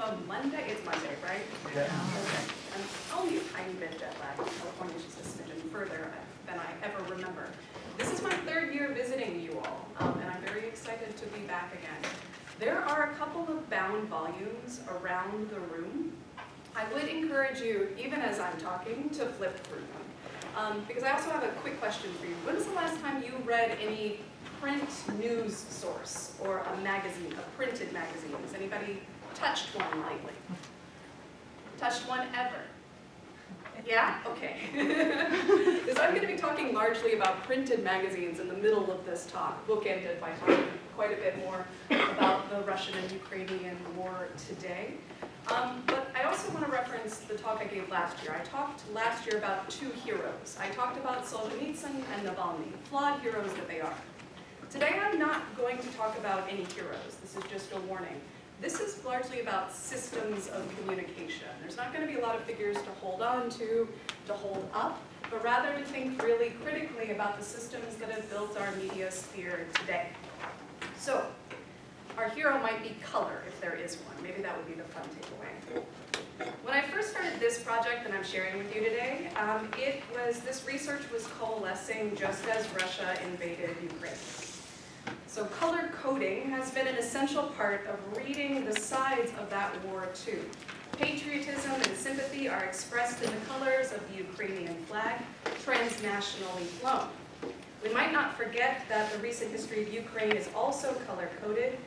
of a Monday. It's Monday, right? Yeah. Okay. I'm only a tiny bit jet lagged. California's just a smidgen further than I ever remember. This is my third year visiting you all, and I'm very excited to be back again. There are a couple of bound volumes around the room. I would encourage you, even as I'm talking, to flip through them. Because I also have a quick question for you. When was the last time you read any print news source or a magazine, a printed magazine? Has anybody touched one lately? Touched one ever? Yeah? Okay. Because I'm going to be talking largely about printed magazines in the middle of this talk, bookended by talking quite a bit more about the Russian and Ukrainian war today. But I also want to reference the talk I gave last year. I talked last year about two heroes. I talked about Solzhenitsyn and Navalny, flawed heroes that they are. Today I'm not going to talk about any heroes. This is just a warning. This is largely about systems of communication. There's not going to be a lot of figures to hold on to hold up, but rather to think really critically about the systems that have built our media sphere today. So, our hero might be color, if there is one. Maybe that would be the fun takeaway. When I first started this project that I'm sharing with you today, this research was coalescing just as Russia invaded Ukraine. So color coding has been an essential part of reading the sides of that war too. Patriotism and sympathy are expressed in the colors of the Ukrainian flag, transnationally flown. We might not forget that the recent history of Ukraine is also color-coded,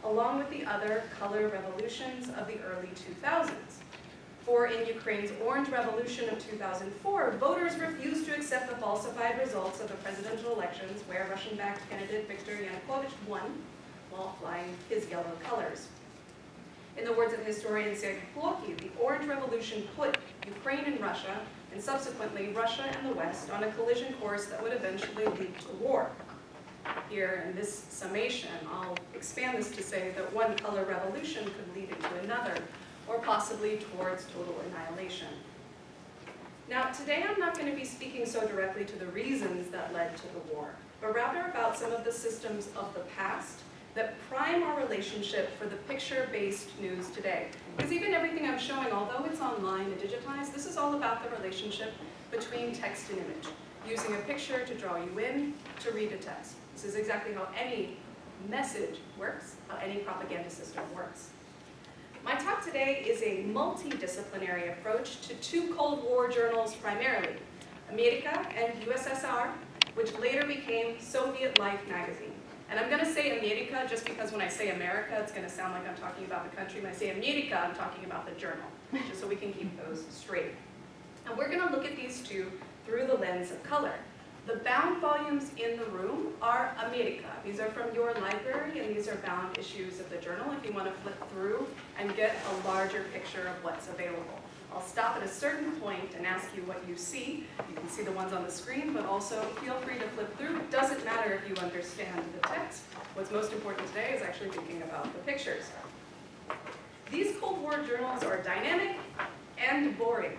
along with the other color revolutions of the early 2000s. For in Ukraine's Orange Revolution of 2004, voters refused to accept the falsified results of the presidential elections where Russian-backed candidate Viktor Yanukovych won while flying his yellow colors. In the words of historian Sergei Plokhy, the Orange Revolution put Ukraine and Russia, and subsequently Russia and the West, on a collision course that would eventually lead to war. Here in this summation, I'll expand this to say that one color revolution could lead into another, or possibly towards total annihilation. Now, today I'm not going to be speaking so directly to the reasons that led to the war, but rather about some of the systems of the past that prime our relationship for the picture-based news today. Because even everything I'm showing, although it's online and digitized, this is all about the relationship between text and image, using a picture to draw you in, to read a text. This is exactly how any message works, how any propaganda system works. My talk today is a multidisciplinary approach to two Cold War journals primarily, Amerika and USSR, which later became Soviet Life magazine. And I'm going to say Amerika just because when I say America, it's going to sound like I'm talking about the country. When I say Amerika, I'm talking about the journal, just so we can keep those straight. And we're going to look at these two through the lens of color. The bound volumes in the room are Amerika. These are from your library, and these are bound issues of the journal if you want to flip through and get a larger picture of what's available. I'll stop at a certain point and ask you what you see. You can see the ones on the screen, but also feel free to flip through. It doesn't matter if you understand the text. What's most important today is actually thinking about the pictures. These Cold War journals are dynamic and boring.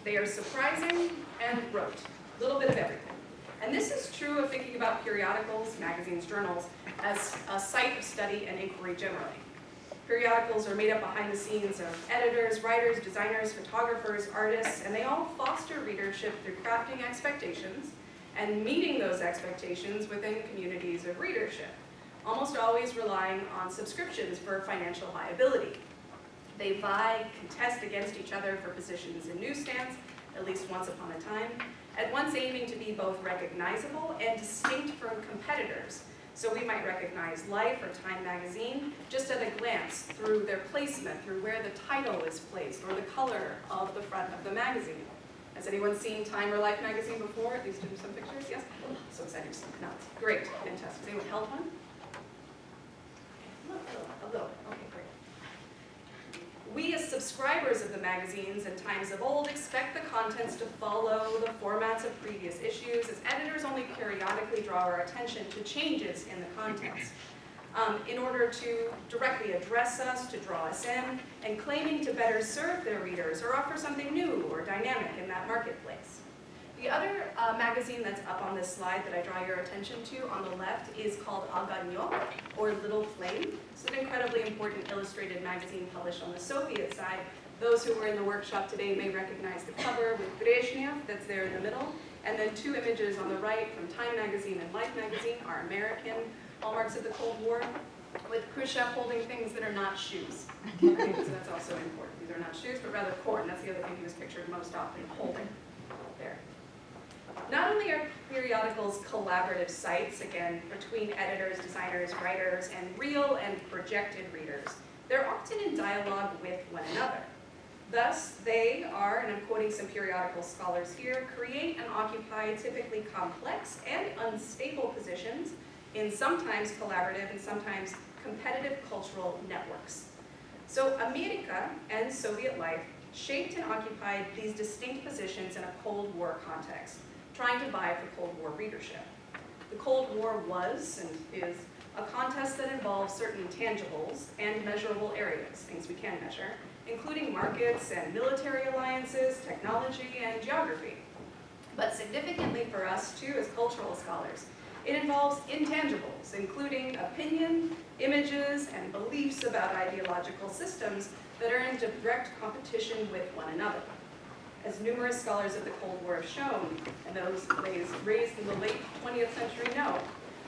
They are surprising and rote, a little bit of everything. And this is true of thinking about periodicals, magazines, journals, as a site of study and inquiry generally. Periodicals are made up behind the scenes of editors, writers, designers, photographers, artists, and they all foster readership through crafting expectations and meeting those expectations within communities of readership, almost always relying on subscriptions for financial viability. They vie, contest against each other for positions in newsstands, at least once upon a time, at once aiming to be both recognizable and distinct from competitors. So we might recognize Life or Time magazine just at a glance through their placement, through where the title is placed, or the color of the front of the magazine. Has anyone seen Time or Life magazine before? At least in some pictures, yes? Oh, so excited to see the nuts. Great, fantastic. Has anyone held one? Hello. Okay, great. We as subscribers of the magazines in times of old expect the contents to follow the formats of previous issues, as editors only periodically draw our attention to changes in the contents in order to directly address us, to draw us in, and claiming to better serve their readers or offer something new or dynamic in that marketplace. The other magazine that's up on this slide that I draw your attention to on the left is called Огонёк, or Little Flame. It's an incredibly important illustrated magazine published on the Soviet side. Those who were in the workshop today may recognize the cover with Brezhnev that's there in the middle, and then two images on the right from Time magazine and Life magazine are American hallmarks of the Cold War, with Khrushchev holding things that are not shoes. Okay, so that's also important. These are not shoes, but rather corn. That's the other thing he was pictured most often holding there. Not only are periodicals collaborative sites, again, between editors, designers, writers, and real and projected readers, they're often in dialogue with one another. Thus, they are, and I'm quoting some periodical scholars here, create and occupy typically complex and unstable positions in sometimes collaborative and sometimes competitive cultural networks. So America and Soviet life shaped and occupied these distinct positions in a Cold War context, trying to vie for Cold War readership. The Cold War was and is a contest that involves certain tangibles and measurable areas, things we can measure, including markets and military alliances, technology, and geography. But significantly for us, too, as cultural scholars, it involves intangibles, including opinion, images, and beliefs about ideological systems that are in direct competition with one another. As numerous scholars of the Cold War have shown, and those raised in the late 20th century know,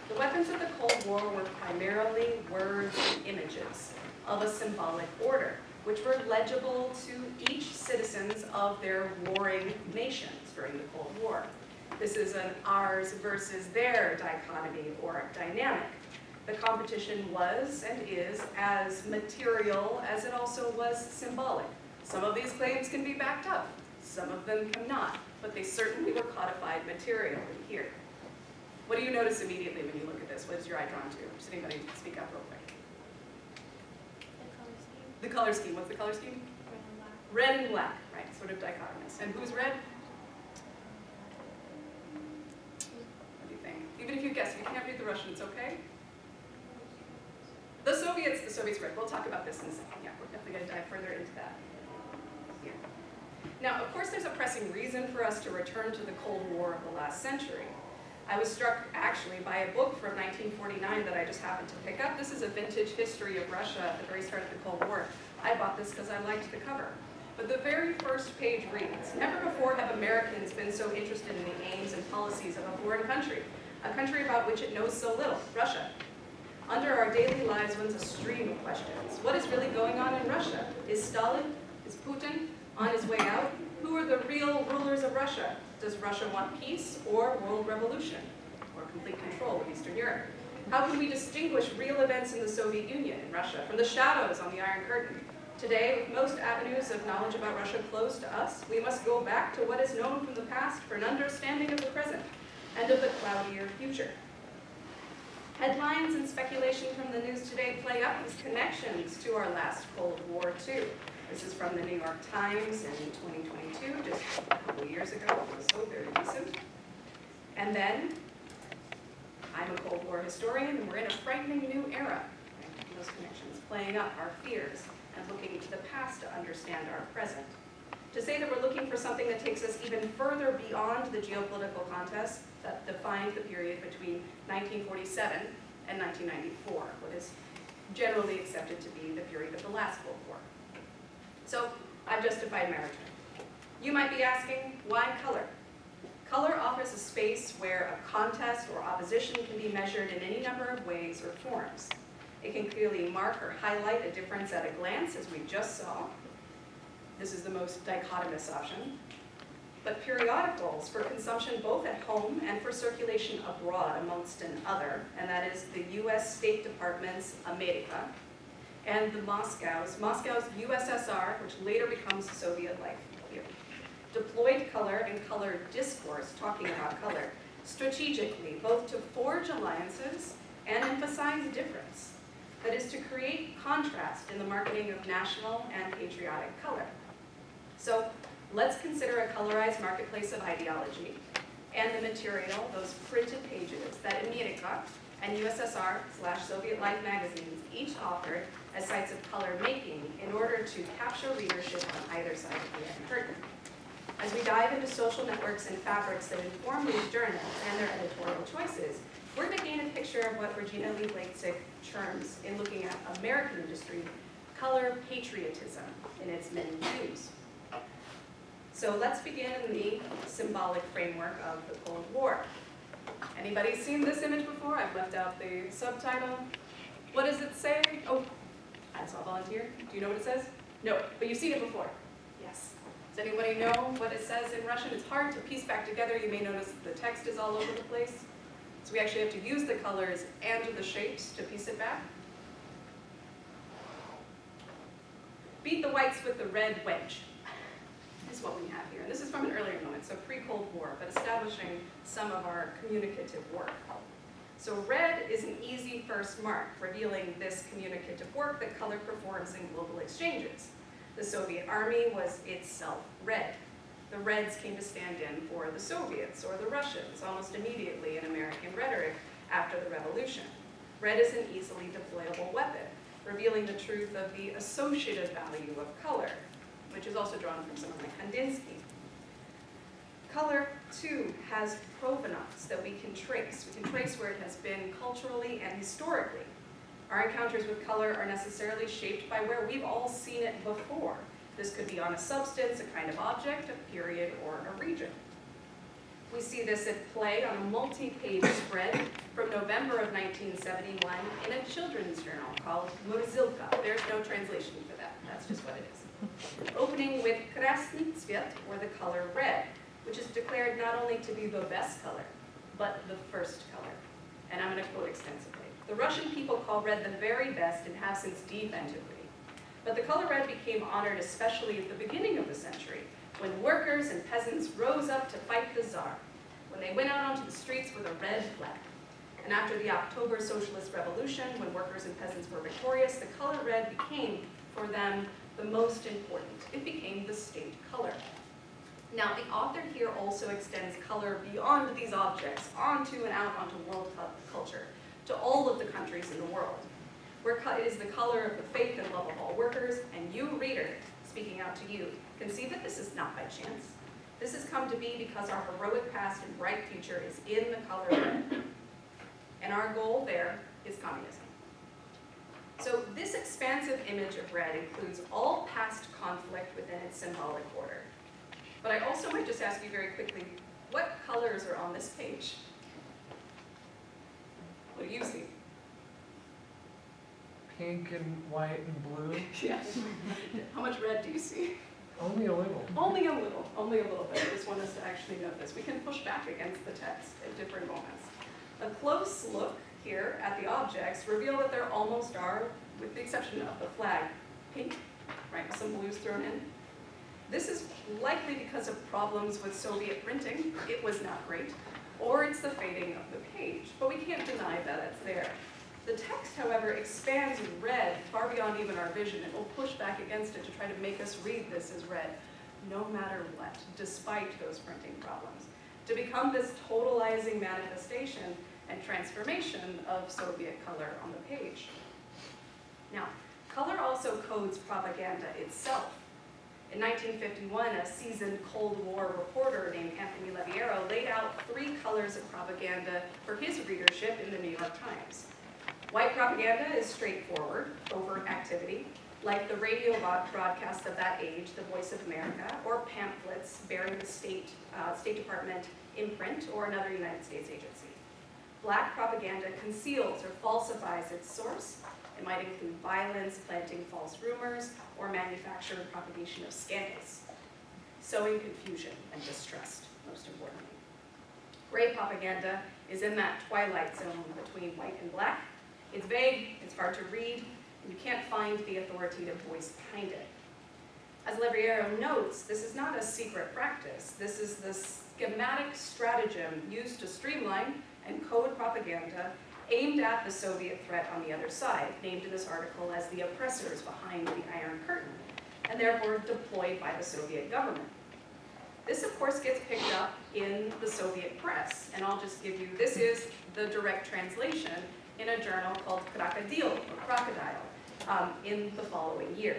the weapons of the Cold War were primarily words and images of a symbolic order, which were legible to each citizens of their warring nations during the Cold War. This is an ours versus their dichotomy or dynamic. The competition was and is as material as it also was symbolic. Some of these claims can be backed up, some of them cannot, but they certainly were codified materially here. What do you notice immediately when you look at this? What is your eye drawn to? Does anybody speak up real quick? The color scheme. What's the color scheme? Red and black, right, sort of dichotomous. And who's red? What do you think? Even if you guess, if you can't read the Russian, it's okay? The Soviets red. We'll talk about this in a second. Yeah, we're definitely going to dive further into that. Yeah. Now, of course, there's a pressing reason for us to return to the Cold War of the last century. I was struck, actually, by a book from 1949 that I just happened to pick up. This is a vintage history of Russia at the very start of the Cold War. I bought this because I liked the cover. But the very first page reads, "Never before have Americans been so interested in the aims and policies of a foreign country, a country about which it knows so little, Russia. Under our daily lives runs a stream of questions. What is really going on in Russia? Is Stalin? Is Putin on his way out? Who are the real rulers of Russia? Does Russia want peace or world revolution, or complete control of Eastern Europe? How can we distinguish real events in the Soviet Union and Russia from the shadows on the Iron Curtain? Today, with most avenues of knowledge about Russia closed to us, we must go back to what is known from the past for an understanding of the present and of the cloudier future." Headlines and speculation from the news today play up these connections to our last Cold War, too. This is from the New York Times in 2022, just a couple years ago, so very recent. And then, I'm a Cold War historian, and we're in a frightening new era. Those connections playing up our fears and looking to the past to understand our present. To say that we're looking for something that takes us even further beyond the geopolitical contest that defined the period between 1947 and 1994, what is generally accepted to be the period of the last Cold War. So, I've justified my return. You might be asking, why color? Color offers a space where a contest or opposition can be measured in any number of ways or forms. It can clearly mark or highlight a difference at a glance, as we just saw. This is the most dichotomous option. But periodicals for consumption both at home and for circulation abroad amongst an other, and that is the US State Department's America, and the Moscow's USSR, which later becomes Soviet life here, deployed color and color discourse, talking about color, strategically, both to forge alliances and emphasize difference. That is, to create contrast in the marketing of national and patriotic color. So let's consider a colorized marketplace of ideology and the material, those printed pages, that America and USSR/Soviet Life magazines each offered as sites of color making in order to capture readership on either side of the Iron Curtain. As we dive into social networks and fabrics that inform news journalists and their editorial choices, we're going to gain a picture of what Regina Lee Blazek terms, in looking at American industry, color patriotism in its many hues. So let's begin in the symbolic framework of the Cold War. Anybody seen this image before? I've left out the subtitle. What does it say? Oh, I saw a volunteer. Do you know what it says? No, but you've seen it before. Yes. Does anybody know what it says in Russian? It's hard to piece back together. You may notice the text is all over the place. So we actually have to use the colors and the shapes to piece it back. Beat the whites with the red wedge is what we have here. And this is from an earlier moment, so pre-Cold War, but establishing some of our communicative work. So red is an easy first mark, revealing this communicative work that color performs in global exchanges. The Soviet Army was itself red. The Reds came to stand in for the Soviets or the Russians almost immediately in American rhetoric after the revolution. Red is an easily deployable weapon, revealing the truth of the associative value of color, which is also drawn from someone like Kandinsky. Color, too, has provenance that we can trace. We can trace where it has been culturally and historically. Our encounters with color are necessarily shaped by where we've all seen it before. This could be on a substance, a kind of object, a period, or a region. We see this at play on a multi-page spread from November of 1971 in a children's journal called Murzilka. There's no translation for that. That's just what it is. Opening with Krasny Tsvet, or the color red, which is declared not only to be the best color, but the first color. And I'm going to quote extensively. The Russian people call red the very best and have since deep antiquity. But the color red became honored especially at the beginning of the century, when workers and peasants rose up to fight the Tsar, when they went out onto the streets with a red flag. And after the October Socialist Revolution, when workers and peasants were victorious, the color red became, for them, the most important. It became the state color. Now, the author here also extends color beyond these objects, onto and out onto world culture, to all of the countries in the world, where it is the color of the faith and love of all workers, and you, reader, speaking out to you, can see that this is not by chance. This has come to be because our heroic past and bright future is in the color red. And our goal there is communism. So this expansive image of red includes all past conflict within its symbolic order. But I also might just ask you very quickly, what colors are on this page? What do you see? Pink and white and blue. Yes. How much red do you see? Only a little. Only a little bit. I just want us to actually note this. We can push back against the text at different moments. A close look here at the objects reveal that there almost are, with the exception of the flag, pink, right, with some blues thrown in. This is likely because of problems with Soviet printing. It was not great. Or it's the fading of the page, but we can't deny that it's there. The text, however, expands red far beyond even our vision. It will push back against it to try to make us read this as red, no matter what, despite those printing problems, to become this totalizing manifestation and transformation of Soviet color on the page. Now, color also codes propaganda itself. In 1951, a seasoned Cold War reporter named Anthony Leviero laid out 3 colors of propaganda for his readership in the New York Times. White propaganda is straightforward, overt activity, like the radio broadcast of that age, The Voice of America, or pamphlets bearing the State Department imprint or another United States agency. Black propaganda conceals or falsifies its source. It might include violence, planting false rumors, or manufacture and propagation of scandals, sowing confusion and distrust, most importantly. Gray propaganda is in that twilight zone between white and black. It's vague, it's hard to read, and you can't find the authoritative voice behind it. As Leviero notes, this is not a secret practice. This is the schematic stratagem used to streamline and code propaganda aimed at the Soviet threat on the other side, named in this article as the oppressors behind the Iron Curtain, and therefore deployed by the Soviet government. This, of course, gets picked up in the Soviet press, and I'll just give you, this is the direct translation in a journal called Krokodil, or Crocodile, in the following year.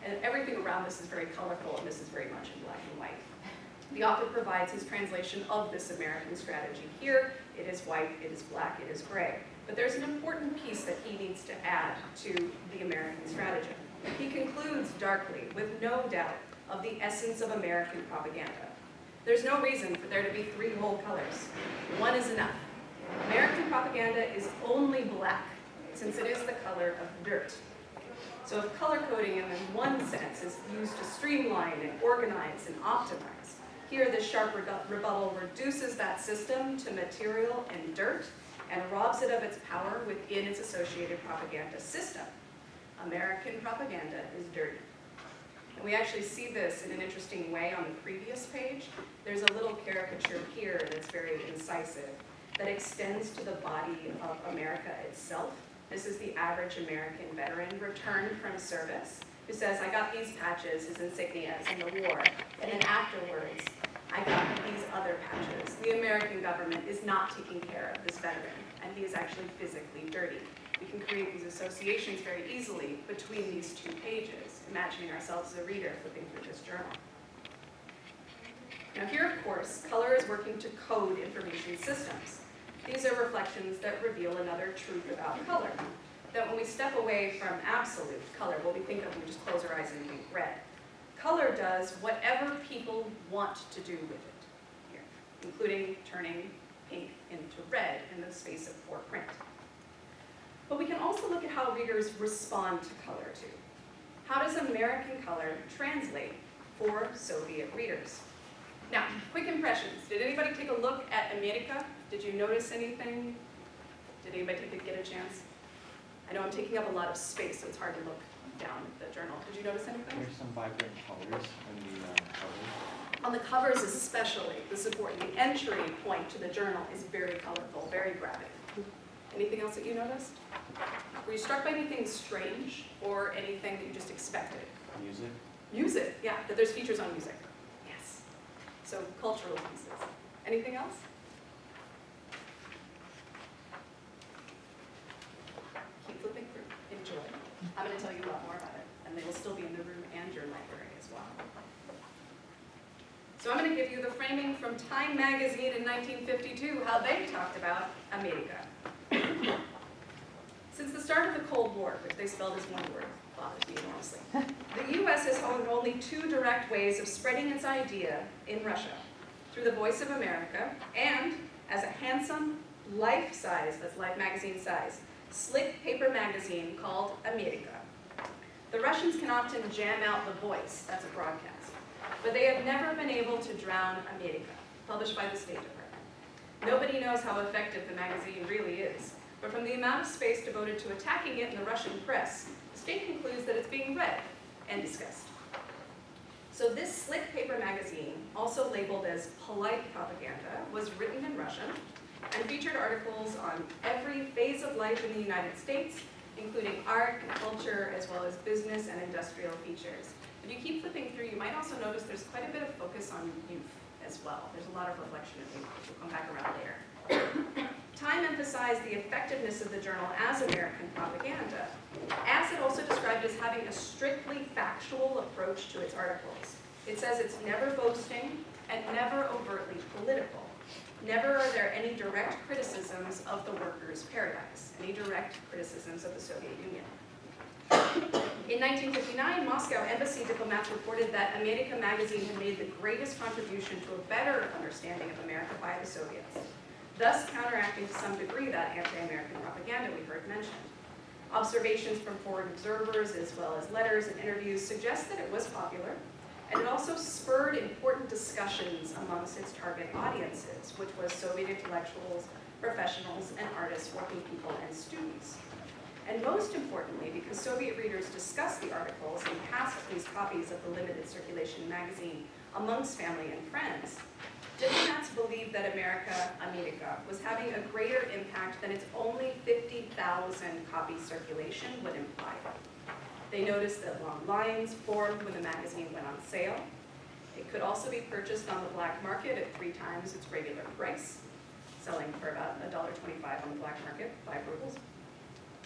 And everything around this is very colorful, and this is very much in black and white. The author provides his translation of this American strategy here. It is white, it is black, it is gray. But there's an important piece that he needs to add to the American strategy. He concludes darkly, with no doubt, of the essence of American propaganda. There's no reason for there to be 3 whole colors. One is enough. American propaganda is only black, since it is the color of dirt. So if color coding in one sense is used to streamline and organize and optimize, here this sharp rebuttal reduces that system to material and dirt and robs it of its power within its associated propaganda system. American propaganda is dirty. And we actually see this in an interesting way on the previous page. There's a little caricature here that's very incisive that extends to the body of America itself. This is the average American veteran returned from service who says, I got these patches, his insignias in the war, and then afterwards, I got these other patches. The American government is not taking care of this veteran, and he is actually physically dirty. We can create these associations very easily between these 2 pages, imagining ourselves as a reader flipping through this journal. Now here, of course, color is working to code information systems. These are reflections that reveal another truth about color, that when we step away from absolute color, what we think of when we just close our eyes and think red, color does whatever people want to do with it here, including turning pink into red in the space of poor print. But we can also look at how readers respond to color too. How does American color translate for Soviet readers? Now, quick impressions. Did anybody take a look at America? Did you notice anything? Did anybody get a chance? I know I'm taking up a lot of space, so it's hard to look down the journal. Did you notice anything? There's some vibrant colors in the covers. On the covers especially, this is important. The entry point to the journal is very colorful, very graphic. Anything else that you noticed? Were you struck by anything strange or anything that you just expected? Music. Music, yeah, that there's features on music. Yes. So cultural pieces. Anything else? Keep flipping through. Enjoy. I'm going to tell you a lot more about it, and they will still be in the room and your library as well. So I'm going to give you the framing from Time magazine in 1952, how they talked about America. Since the start of the Cold War, which they spelled as one word, bothers me enormously, the U.S. has honed only 2 direct ways of spreading its idea in Russia, through the Voice of America and as a handsome, life-size, that's Life magazine size, slick paper magazine called America. The Russians can often jam out the Voice, that's a broadcast, but they have never been able to drown America, published by the State Department. Nobody knows how effective the magazine really is, but from the amount of space devoted to attacking it in the Russian press, the state concludes that it's being read and discussed. So this slick paper magazine, also labeled as polite propaganda, was written in Russian and featured articles on every phase of life in the United States, including art and culture, as well as business and industrial features. If you keep flipping through, you might also notice there's quite a bit of focus on youth as well. There's a lot of reflection of youth, which we'll come back around later. Time emphasized the effectiveness of the journal as American propaganda, as it also described as having a strictly factual approach to its articles. It says it's never boasting and never overtly political. Never are there any direct criticisms of the workers' paradise, any direct criticisms of the Soviet Union. In 1959, Moscow embassy diplomats reported that America magazine had made the greatest contribution to a better understanding of America by the Soviets, thus counteracting to some degree that anti-American propaganda we heard mentioned. Observations from foreign observers, as well as letters and interviews, suggest that it was popular, and it also spurred important discussions amongst its target audiences, which was Soviet intellectuals, professionals, and artists, working people, and students. And most importantly, because Soviet readers discussed the articles and passed these copies of the limited circulation magazine amongst family and friends, diplomats believed that America was having a greater impact than its only 50,000 copy circulation would imply. They noticed that long lines formed when the magazine went on sale. It could also be purchased on the black market at 3 times its regular price, selling for about $1.25 on the black market, 5 rubles.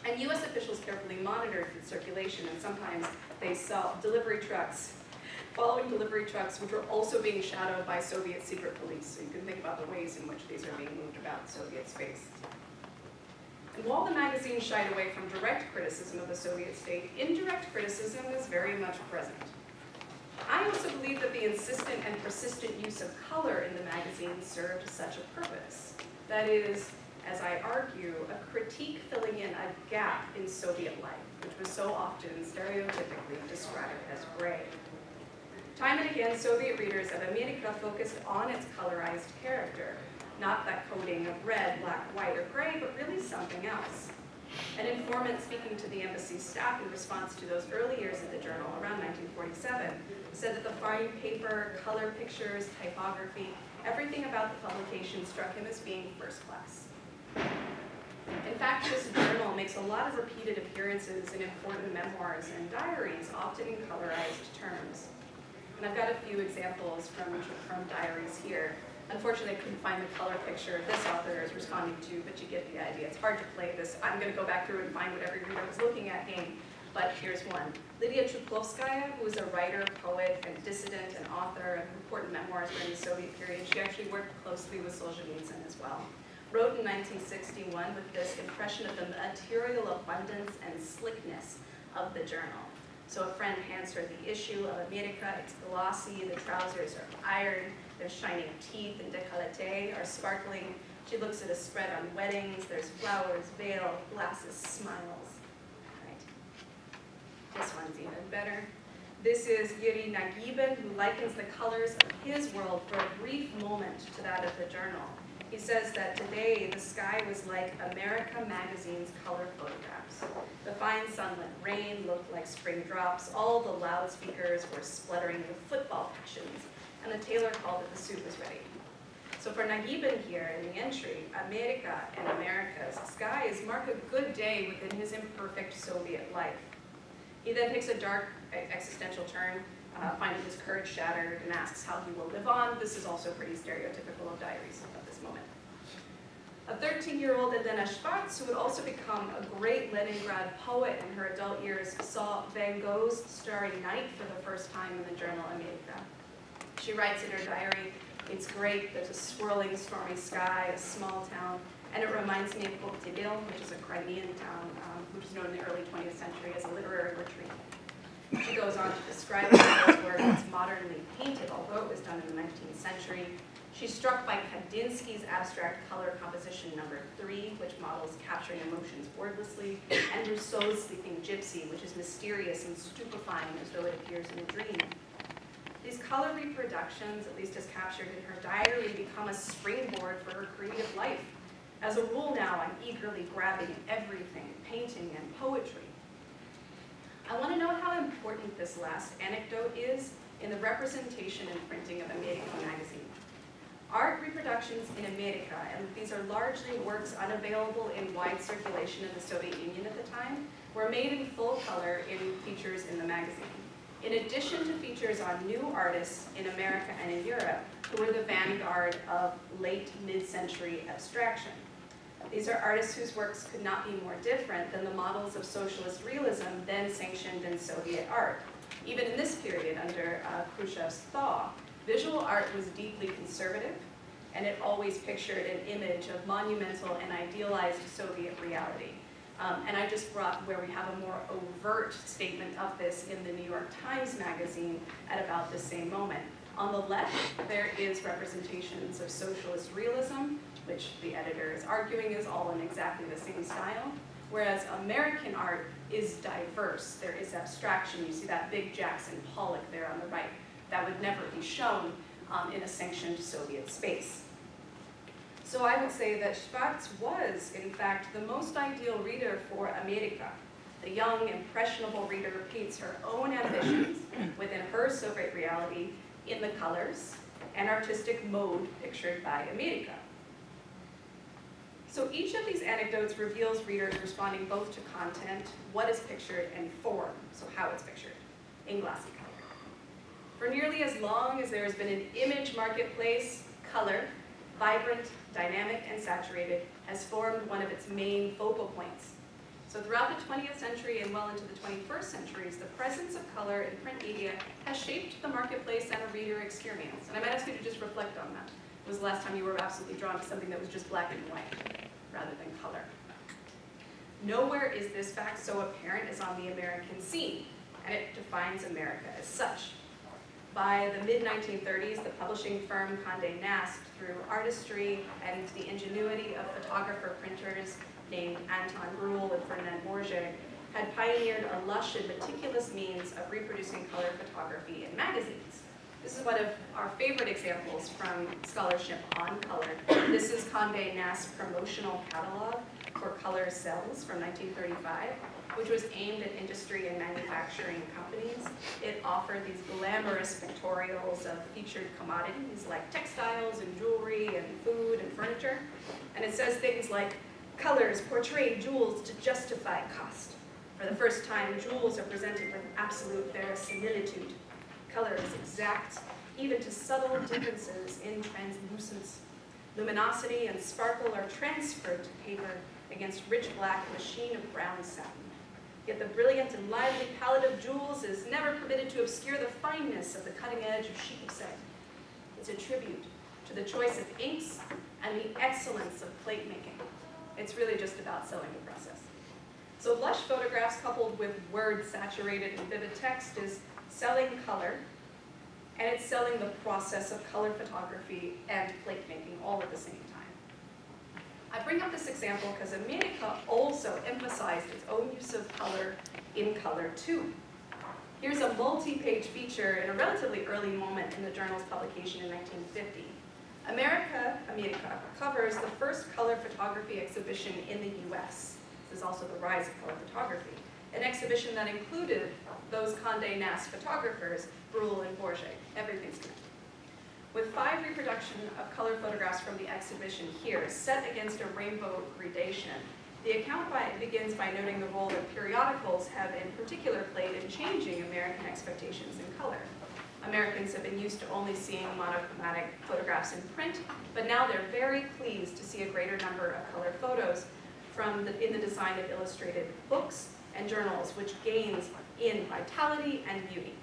And US officials carefully monitored its circulation, and sometimes they saw delivery trucks following delivery trucks, which were also being shadowed by Soviet secret police. So you can think about the ways in which these are being moved about Soviet space. And while the magazine shied away from direct criticism of the Soviet state, indirect criticism is very much present. I also believe that the insistent and persistent use of color in the magazine served such a purpose. That is, as I argue, a critique filling in a gap in Soviet life, which was so often stereotypically described as gray. Time and again, Soviet readers of Amerika focused on its colorized character, not that coding of red, black, white, or gray, but really something else. An informant speaking to the embassy staff in response to those early years of the journal, around 1947, said that the fine paper, color pictures, typography, everything about the publication struck him as being first class. In fact, this journal makes a lot of repeated appearances in important memoirs and diaries, often in colorized terms. And I've got a few examples from diaries here. Unfortunately, I couldn't find the color picture this author is responding to, but you get the idea. It's hard to play this. I'm going to go back through and find what every reader was looking at game, but here's one. Lydia Chuplovskaya, who is a writer, poet, and dissident, and author of important memoirs during the Soviet period. She actually worked closely with Solzhenitsyn as well. Wrote in 1961 with this impression of the material abundance and slickness of the journal. So a friend hands her the issue of Amerika. It's glossy, the trousers are ironed, there's shining teeth, and décolleté are sparkling. She looks at a spread on weddings, there's flowers, veil, glasses, smiles. Right. This one's even better. This is Yuri Nagibin, who likens the colors of his world for a brief moment to that of the journal. He says that today the sky was like America magazine's color photographs. The fine sunlit rain looked like spring drops. All the loudspeakers were spluttering with football passions, and the tailor called it the soup was ready. So for Nagibin here in the entry, Amerika and America's skies mark a good day within his imperfect Soviet life. He then takes a dark existential turn, finding his courage shattered, and asks how he will live on. This is also pretty stereotypical of diaries of this moment. A 13-year-old Elena Schwartz, who would also become a great Leningrad poet in her adult years, saw Van Gogh's Starry Night for the first time in the journal Amerika. She writes in her diary, "It's great, there's a swirling stormy sky, a small town, and it reminds me of Koktebel, which is a Crimean town, which was known in the early 20th century as a literary retreat." She goes on to describe Van's work as modernly painted, although it was done in the 19th century. She's struck by Kandinsky's abstract color composition number 3, which models capturing emotions wordlessly, and Rousseau's Sleeping Gypsy, which is mysterious and stupefying as though it appears in a dream. These color reproductions, at least as captured in her diary, become a springboard for her creative life. As a rule now, I'm eagerly grabbing everything, painting and poetry. I want to note how important this last anecdote is in the representation and printing of Amerika magazine. Art reproductions in Amerika, and these are largely works unavailable in wide circulation in the Soviet Union at the time, were made in full color in features in the magazine. In addition to features on new artists in America and in Europe, who were the vanguard of late mid-century abstraction. These are artists whose works could not be more different than the models of socialist realism then sanctioned in Soviet art. Even in this period, under Khrushchev's thaw, visual art was deeply conservative, and it always pictured an image of monumental and idealized Soviet reality. And I just brought where we have a more overt statement of this in the New York Times magazine at about the same moment. On the left, there is representations of socialist realism, which the editor is arguing is all in exactly the same style, whereas American art is diverse. There is abstraction. You see that big Jackson Pollock there on the right. That would never be shown in a sanctioned Soviet space. So I would say that Schwartz was, in fact, the most ideal reader for Amerika. The young, impressionable reader repeats her own ambitions within her Soviet reality in the colors and artistic mode pictured by Amerika. So each of these anecdotes reveals readers responding both to content, what is pictured, and form, so how it's pictured, in glassy color. For nearly as long as there has been an image marketplace, color, vibrant, dynamic, and saturated, has formed one of its main focal points. So throughout the 20th century and well into the 21st centuries, the presence of color in print media has shaped the marketplace and a reader experience. And I might ask you to just reflect on that. When was the last time you were absolutely drawn to something that was just black and white rather than color? Nowhere is this fact so apparent as on the American scene, and it defines America as such. By the mid-1930s, the publishing firm Condé Nast, through artistry and the ingenuity of photographer-printers named Anton Bruhl and Ferdinand Bourget, had pioneered a lush and meticulous means of reproducing color photography in magazines. This is one of our favorite examples from scholarship on color. This is Condé Nast's promotional catalog for Color Cells from 1935, which was aimed at industry and manufacturing companies. It offered these glamorous pictorials of featured commodities like textiles and jewelry and food and furniture. And it says things like, colors portray jewels to justify cost. For the first time, jewels are presented with absolute verisimilitude. Color is exact, even to subtle differences in translucence. Luminosity and sparkle are transferred to paper against rich black machine of brown satin. Yet the brilliant and lively palette of jewels is never permitted to obscure the fineness of the cutting edge of sheepshead. It's a tribute to the choice of inks and the excellence of plate making. It's really just about selling the process. So lush photographs coupled with word-saturated and vivid text is selling color, and it's selling the process of color photography and plate making all at the same time. I bring up this example because America also emphasized its own use of color in color too. Here's a multi-page feature in a relatively early moment in the journal's publication in 1950. America covers the first color photography exhibition in the US. This is also the rise of color photography. An exhibition that included those Condé Nast photographers, Bruhl and Bourget. Everything's connected. With 5 reproductions of color photographs from the exhibition here, set against a rainbow gradation, the account begins by noting the role that periodicals have in particular played in changing American expectations in color. Americans have been used to only seeing monochromatic photographs in print, but now they're very pleased to see a greater number of color photos in the design of illustrated books and journals, which gains in vitality and beauty.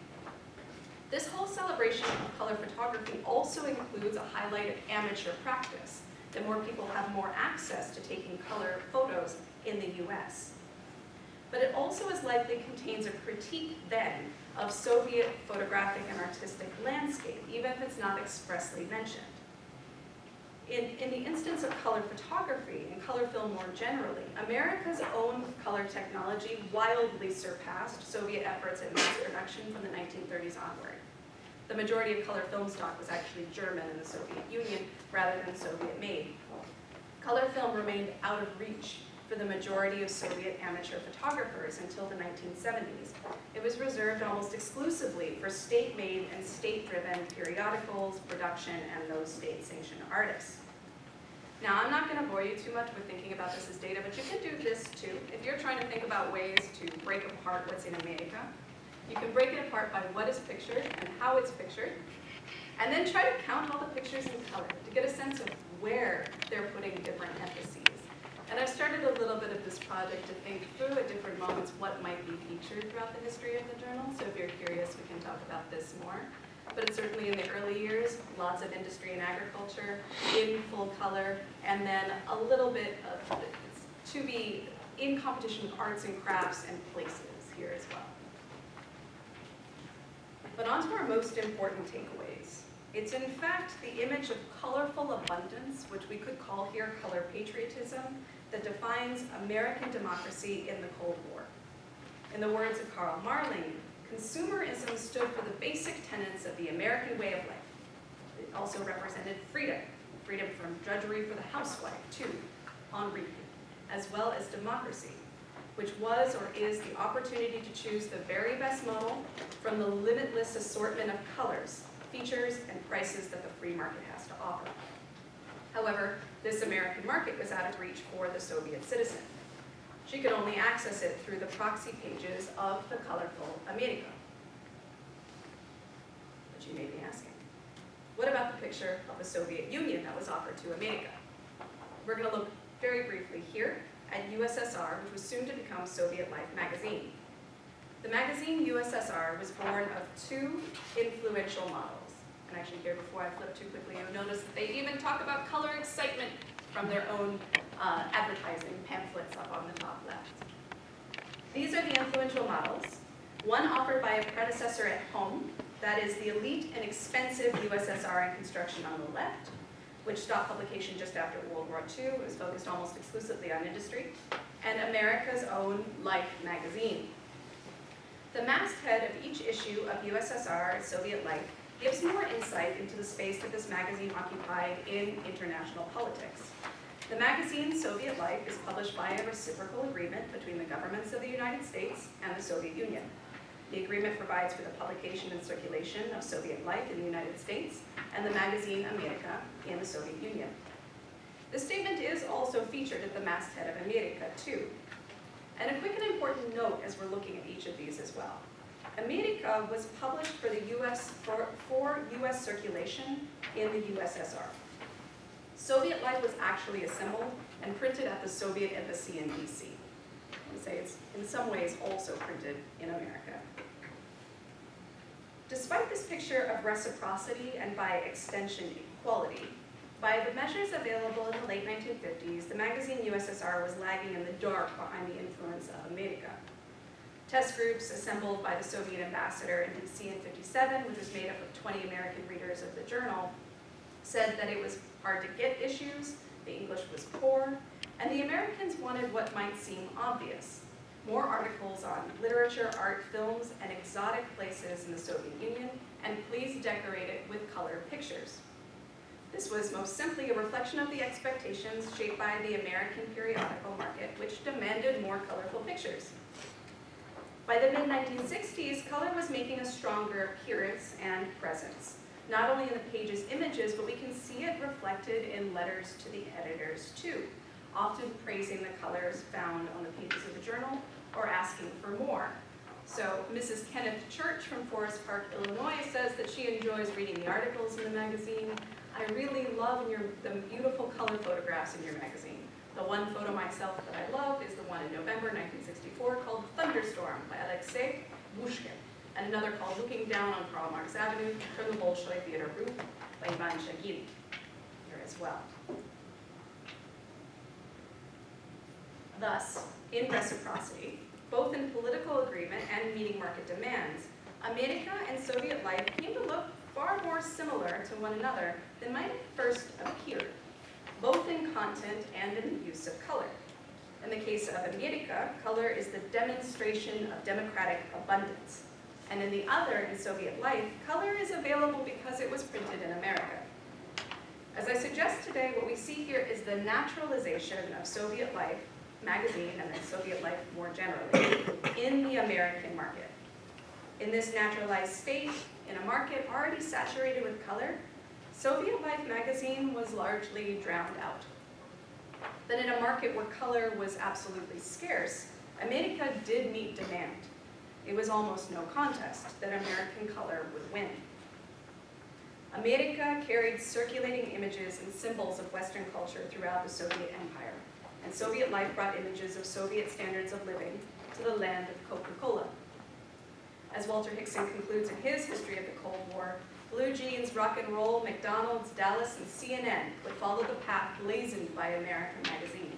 This whole celebration of color photography also includes a highlight of amateur practice, that more people have more access to taking color photos in the US. But it also as likely contains a critique then of Soviet photographic and artistic landscape, even if it's not expressly mentioned. In the instance of color photography and color film more generally, America's own color technology wildly surpassed Soviet efforts at mass production from the 1930s onward. The majority of color film stock was actually German in the Soviet Union rather than Soviet-made. Color film remained out of reach for the majority of Soviet amateur photographers until the 1970s. It was reserved almost exclusively for state-made and state-driven periodicals, production, and those state-sanctioned artists. Now, I'm not going to bore you too much with thinking about this as data, but you can do this too. If you're trying to think about ways to break apart what's in America, you can break it apart by what is pictured and how it's pictured, and then try to count all the pictures in color to get a sense of where they're putting different emphases. And I've started a little bit of this project to think through at different moments what might be featured throughout the history of the journal. So if you're curious, we can talk about this more. But it's certainly in the early years, lots of industry and agriculture in full color, and then a little bit of to be in competition with arts and crafts and places here as well. But on to our most important takeaways. It's in fact the image of colorful abundance, which we could call here color patriotism, that defines American democracy in the Cold War. In the words of Karl Marling, consumerism stood for the basic tenets of the American way of life. It also represented freedom, freedom from drudgery for the housewife, too, en repeat, as well as democracy, which was or is the opportunity to choose the very best model from the limitless assortment of colors, features, and prices that the free market has to offer. However, this American market was out of reach for the Soviet citizen. She could only access it through the proxy pages of the colorful America. But you may be asking, what about the picture of the Soviet Union that was offered to America? We're going to look very briefly here at USSR, which was soon to become Soviet Life magazine. The magazine USSR was born of two influential models. And actually here, before I flip too quickly, you'll notice that they even talk about color excitement from their own advertising pamphlets up on the top left. These are the influential models, one offered by a predecessor at home, that is the elite and expensive USSR in construction on the left, which stopped publication just after World War II. It was focused almost exclusively on industry, and America's own Life magazine. The masthead of each issue of USSR Soviet Life gives more insight into the space that this magazine occupied in international politics. The magazine Soviet Life is published by a reciprocal agreement between the governments of the United States and the Soviet Union. The agreement provides for the publication and circulation of Soviet Life in the United States and the magazine America in the Soviet Union. This statement is also featured at the masthead of America, too. And a quick and important note as we're looking at each of these as well. America was published for the for US circulation in the USSR. Soviet Life was actually assembled and printed at the Soviet Embassy in DC. I would say it's in some ways also printed in America. Despite this picture of reciprocity and by extension equality, by the measures available in the late 1950s, the magazine USSR was lagging in the dark behind the influence of America. Test groups assembled by the Soviet ambassador in DC in '57, which was made up of 20 American readers of the journal, said that it was hard to get issues, the English was poor, and the Americans wanted what might seem obvious: more articles on literature, art, films, and exotic places in the Soviet Union, and please decorate it with color pictures. This was most simply a reflection of the expectations shaped by the American periodical market, which demanded more colorful pictures. By the mid-1960s, color was making a stronger appearance and presence, not only in the page's images, but we can see it reflected in letters to the editors too, often praising the colors found on the pages of the journal or asking for more. So Mrs. Kenneth Church from Forest Park, Illinois says that she enjoys reading the articles in the magazine. I really love the beautiful color photographs in your magazine. The one photo myself that I love is the one in November 1964 called Thunderstorm by Alexei Bushkin, and another called Looking Down on Karl Marx Avenue from the Bolshoi Theater Roof by Ivan Shagin, here as well. Thus, in reciprocity, both in political agreement and meeting market demands, America and Soviet Life came to look far more similar to one another than might have first appeared, both in content and in the use of color. In the case of America, color is the demonstration of democratic abundance. And in the other, in Soviet Life, color is available because it was printed in America. As I suggest today, what we see here is the naturalization of Soviet Life magazine, and then Soviet Life more generally, in the American market. In this naturalized state, in a market already saturated with color, Soviet Life magazine was largely drowned out. Then in a market where color was absolutely scarce, America did meet demand. It was almost no contest that American color would win. America carried circulating images and symbols of Western culture throughout the Soviet Empire, and Soviet Life brought images of Soviet standards of living to the land of Coca-Cola. As Walter Hickson concludes in his History of the Cold War, blue jeans, rock and roll, McDonald's, Dallas, and CNN would follow the path blazoned by American magazine.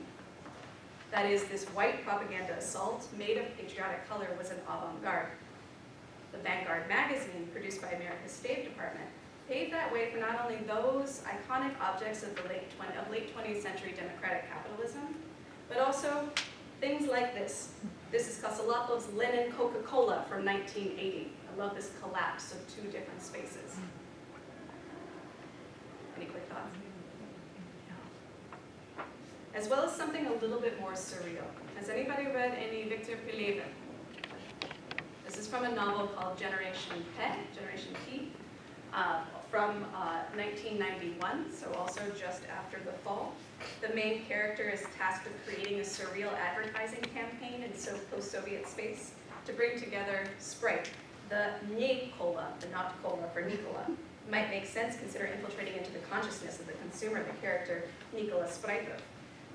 That is, this white propaganda assault made of patriotic color was an avant-garde. The Vanguard magazine, produced by America's State Department, paved that way for not only those iconic objects of the late 20th century democratic capitalism, but also things like this. This is Kosolapov's Lenin Coca-Cola from 1980. I love this collapse of two different spaces. Any quick thoughts? As well as something a little bit more surreal. Has anybody read any Victor Pelevin? This is from a novel called Generation T, from 1991, so also just after the fall. The main character is tasked with creating a surreal advertising campaign in post-Soviet space to bring together Sprite, the "nie cola," the not cola for Nikola. It might make sense considering infiltrating into the consciousness of the consumer, the character Nikola Spritov.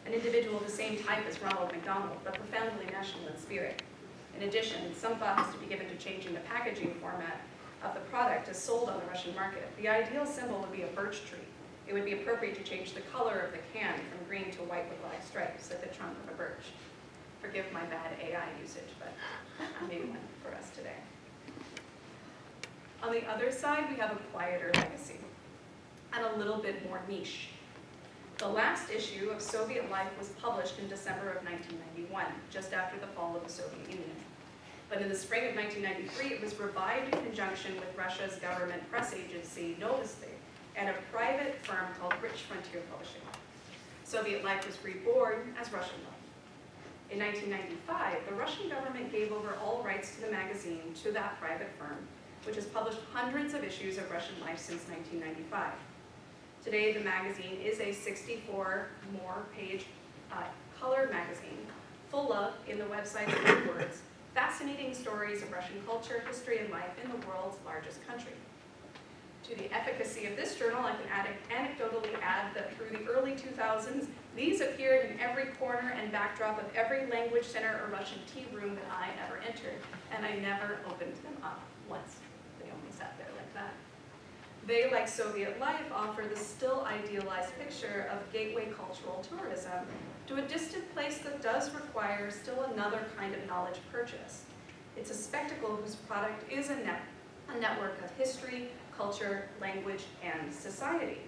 an individual of the same type as Ronald McDonald, but profoundly national in spirit. In addition, some thought has to be given to changing the packaging format of the product as sold on the Russian market. The ideal symbol would be a birch tree. It would be appropriate to change the color of the can from green to white with black stripes, like the trunk of a birch. Forgive my bad AI usage, but I made one for us today. On the other side, we have a quieter legacy, and a little bit more niche. The last issue of Soviet Life was published in December of 1991, just after the fall of the Soviet Union. But in the spring of 1993, it was revived in conjunction with Russia's government press agency, Novosti, and a private firm called Rich Frontier Publishing. Soviet Life was reborn as Russian Life. In 1995, the Russian government gave over all rights to the magazine to that private firm, which has published hundreds of issues of Russian Life since 1995. Today, the magazine is a 64-more-page color magazine, full of, in the website's own words, fascinating stories of Russian culture, history, and life in the world's largest country. To the efficacy of this journal, I can anecdotally add that through the early 2000s, these appeared in every corner and backdrop of every language center or Russian tea room that I ever entered, and I never opened them up once. They only sat there like that. They, like Soviet Life, offer the still idealized picture of gateway cultural tourism to a distant place that does require still another kind of knowledge purchase. It's a spectacle whose product is a network of history, culture, language, and society.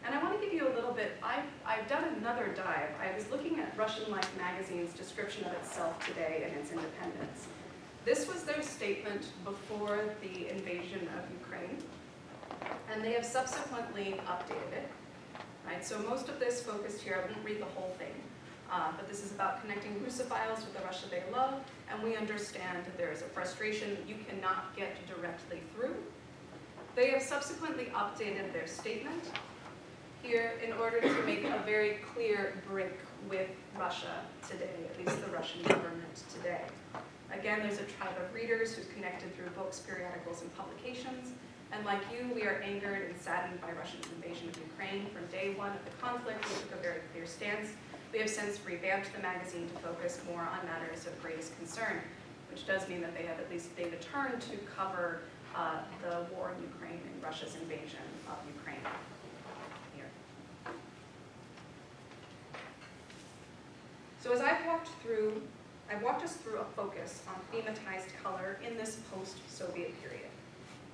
And I want to give you a little bit, I've done another dive. I was looking at Russian Life magazine's description of itself today and its independence. This was their statement before the invasion of Ukraine, and they have subsequently updated it. Right, so most of this focused here, I won't read the whole thing, but this is about connecting Russophiles with the Russia they love, and we understand that there is a frustration that you cannot get directly through. They have subsequently updated their statement here in order to make a very clear break with Russia today, at least the Russian government today. Again, there's a tribe of readers who's connected through books, periodicals, and publications. And like you, we are angered and saddened by Russia's invasion of Ukraine. From day one of the conflict, we took a very clear stance. We have since revamped the magazine to focus more on matters of greatest concern, which does mean that they have at least they've returned to cover the war in Ukraine and Russia's invasion of Ukraine. Here. So as I've walked us through a focus on thematized color in this post-Soviet period.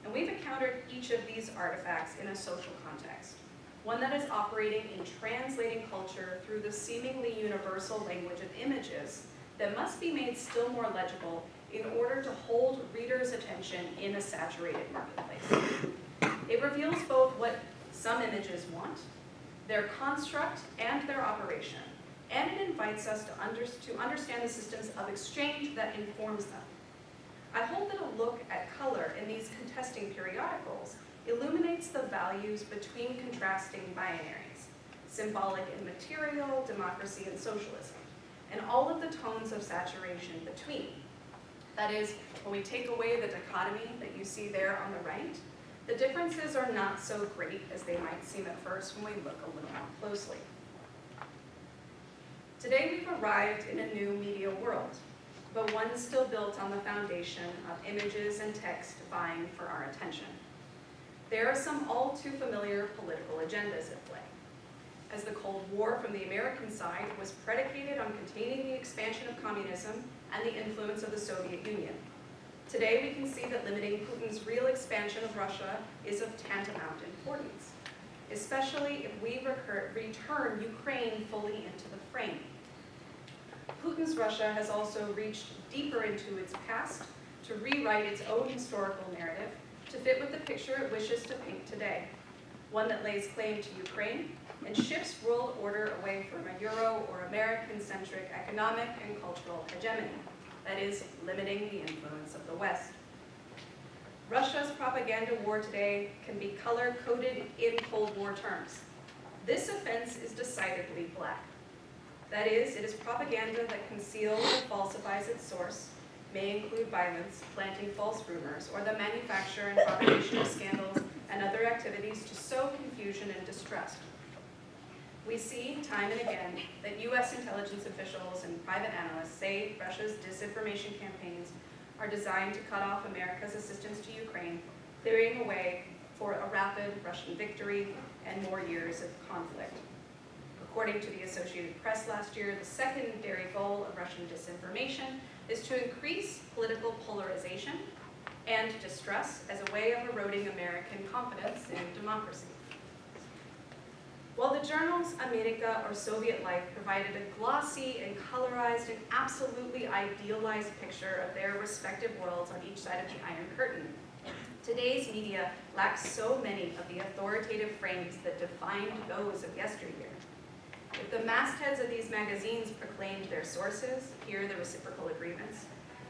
And we've encountered each of these artifacts in a social context, one that is operating in translating culture through the seemingly universal language of images that must be made still more legible in order to hold readers' attention in a saturated marketplace. It reveals both what some images want, their construct, and their operation, and it invites us to understand the systems of exchange that informs them. I hold that a look at color in these contesting periodicals illuminates the values between contrasting binaries, symbolic and material, democracy and socialism, and all of the tones of saturation between. That is, when we take away the dichotomy that you see there on the right, the differences are not so great as they might seem at first when we look a little more closely. Today we've arrived in a new media world, but one still built on the foundation of images and text vying for our attention. There are some all too familiar political agendas at play. As the Cold War from the American side was predicated on containing the expansion of communism and the influence of the Soviet Union. Today we can see that limiting Putin's real expansion of Russia is of tantamount importance, especially if we return Ukraine fully into the frame. Putin's Russia has also reached deeper into its past to rewrite its own historical narrative to fit with the picture it wishes to paint today, one that lays claim to Ukraine and shifts world order away from a Euro or American-centric economic and cultural hegemony, that is, limiting the influence of the West. Russia's propaganda war today can be color-coded in Cold War terms. This offense is decidedly black. That is, it is propaganda that conceals or falsifies its source, may include violence, planting false rumors, or the manufacture and propagation of scandals and other activities to sow confusion and distrust. We see time and again that US intelligence officials and private analysts say Russia's disinformation campaigns are designed to cut off America's assistance to Ukraine, clearing a way for a rapid Russian victory and more years of conflict. According to the Associated Press last year, the secondary goal of Russian disinformation is to increase political polarization and distrust as a way of eroding American confidence in democracy. While the journals America or Soviet Life provided a glossy and colorized and absolutely idealized picture of their respective worlds on each side of the Iron Curtain, today's media lacks so many of the authoritative frames that defined those of yesteryear. If the mastheads of these magazines proclaimed their sources, here are the reciprocal agreements.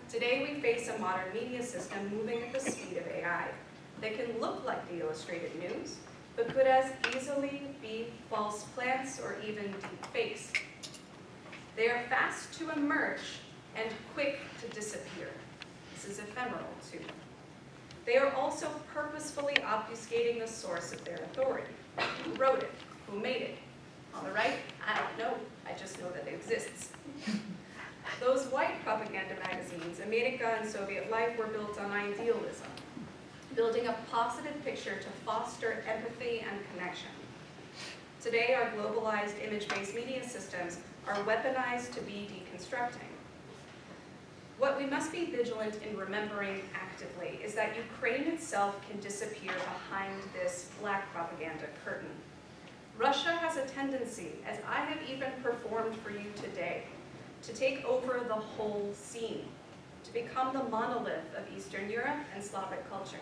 Today we face a modern media system moving at the speed of AI that can look like the illustrated news, but could as easily be false plants or even deep fakes. They are fast to emerge and quick to disappear. This is ephemeral too. They are also purposefully obfuscating the source of their authority. Who wrote it? Who made it? On the right, I don't know. I just know that it exists. Those white propaganda magazines, America and Soviet Life, were built on idealism, building a positive picture to foster empathy and connection. Today, our globalized image-based media systems are weaponized to be deconstructing. What we must be vigilant in remembering actively is that Ukraine itself can disappear behind this black propaganda curtain. Russia has a tendency, as I have even performed for you today, to take over the whole scene, to become the monolith of Eastern Europe and Slavic culture.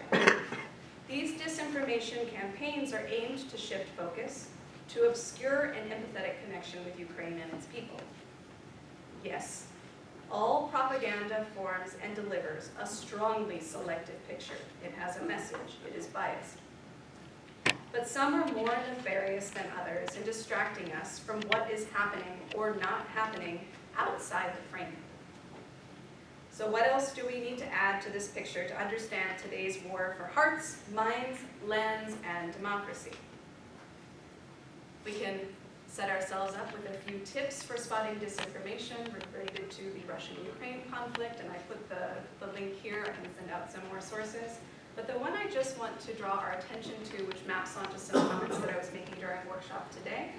These disinformation campaigns are aimed to shift focus, to obscure an empathetic connection with Ukraine and its people. Yes, all propaganda forms and delivers a strongly selective picture. It has a message. It is biased. But some are more nefarious than others in distracting us from what is happening or not happening outside the frame. So what else do we need to add to this picture to understand today's war for hearts, minds, lands, and democracy? We can set ourselves up with a few tips for spotting disinformation related to the Russian-Ukraine conflict, and I put the link here. I can send out some more sources. But the one I just want to draw our attention to, which maps onto some comments that I was making during workshop today,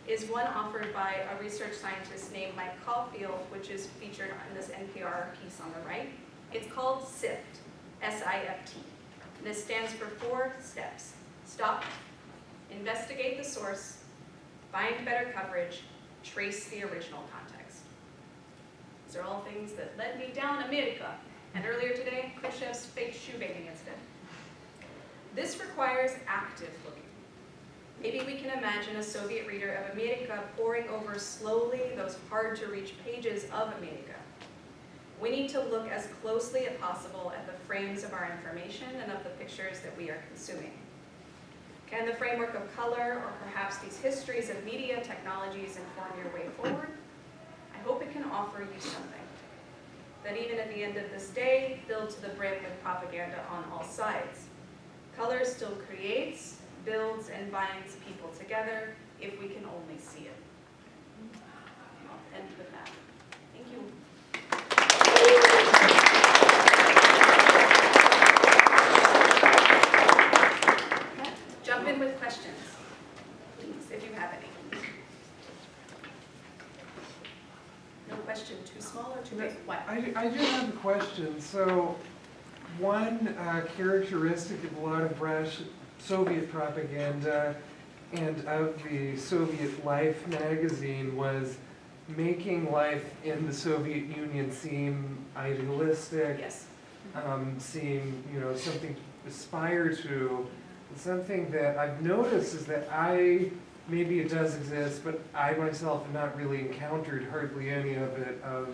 is one offered by a research scientist named Mike Caulfield, which is featured in this NPR piece on the right. It's called SIFT, S-I-F-T. This stands for 4 steps. Stop, investigate the source, find better coverage, trace the original context. These are all things that led me down America. And earlier today, Khrushchev's fake shoe-baiting incident. This requires active looking. Maybe we can imagine a Soviet reader of America poring over slowly those hard-to-reach pages of America. We need to look as closely as possible at the frames of our information and of the pictures that we are consuming. Can the framework of color, or perhaps these histories of media technologies, inform your way forward? I hope it can offer you something that even at the end of this day, filled to the brim with propaganda on all sides. Color still creates, builds, and binds people together if we can only see it. I'll end with that. Thank you. Jump in with questions, please, if you have any. No question too small or too big? What? I do have a question. So, one characteristic of a lot of Soviet propaganda and of the Soviet Life magazine was making life in the Soviet Union seem idealistic, Yes. seem, something to aspire to. Something that I've noticed is that maybe it does exist, but I myself have not really encountered hardly any of it, of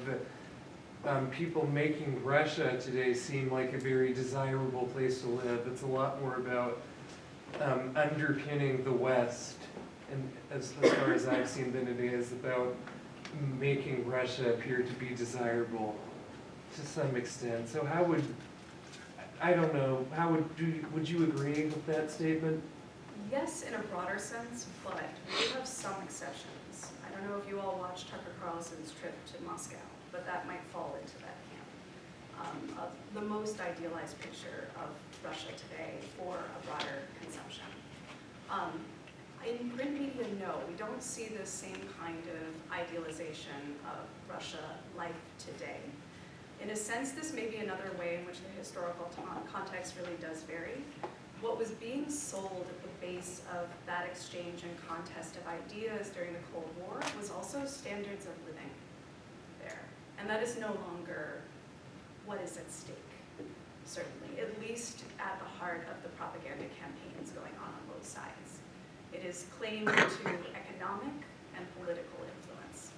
people making Russia today seem like a very desirable place to live. It's a lot more about underpinning the West, and as far as I've seen, than it is about making Russia appear to be desirable to some extent. So would you agree with that statement? Yes, in a broader sense, but we do have some exceptions. I don't know if you all watched Tucker Carlson's trip to Moscow, but that might fall into that camp of the most idealized picture of Russia today for a broader consumption. In print media, no, we don't see the same kind of idealization of Russia life today. In a sense, this may be another way in which the historical context really does vary. What was being sold at the base of that exchange and contest of ideas during the Cold War was also standards of living there. And that is no longer what is at stake, certainly, at least at the heart of the propaganda campaigns going on both sides. It is claimed to economic and political influence,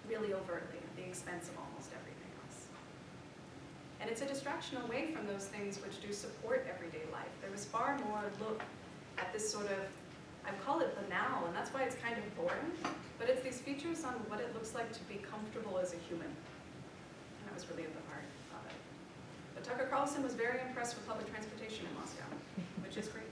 really overtly, at the expense of almost everything else. And it's a distraction away from those things which do support everyday life. There was far more look at this sort of, I call it the now, and that's why it's kind of boring, but it's these features on what it looks like to be comfortable as a human. And that was really at the heart of it. But Tucker Carlson was very impressed with public transportation in Moscow, which is great.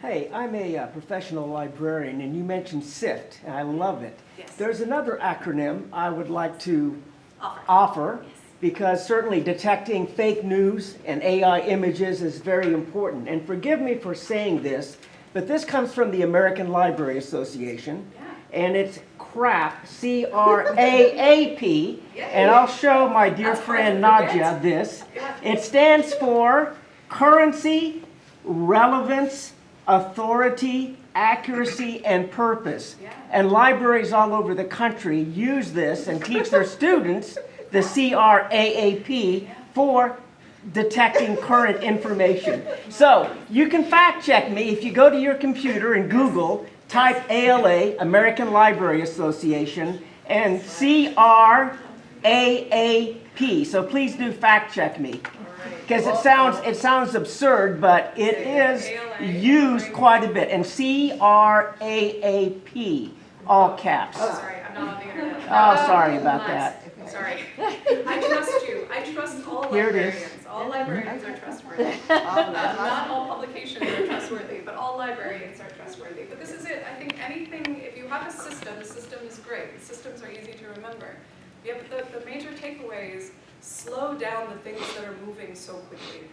Hey, I'm a professional librarian, and you mentioned SIFT, and I love it. Yes. There's another acronym I would like to Offer. offer, Yes. because certainly detecting fake news and AI images is very important. And forgive me for saying this, but this comes from the American Library Association, Yeah. and it's CRAAP, C-R-A-A-P, and I'll show my dear That's hard friend to forget. Nadia this. Yeah. It stands for Currency, Relevance, Authority, Accuracy, and Purpose. Yeah. And libraries all over the country use this and teach their students the CRAAP for detecting current information. So you can fact check me if you go to your computer and Google, type ALA, American Library Association, and CRAAP. So please do fact check me. Because it sounds absurd, but it is used quite a bit. And CRAAP, all caps. Oh, sorry, I'm not on the internet. Oh, sorry about that. Sorry. I trust you. I trust all Here it is. librarians. All librarians are trustworthy. Not all publications are trustworthy, but all librarians are trustworthy. But this is it. I think anything, if you have a system, the system is great. Systems are easy to remember. The major takeaway is slow down the things that are moving so quickly.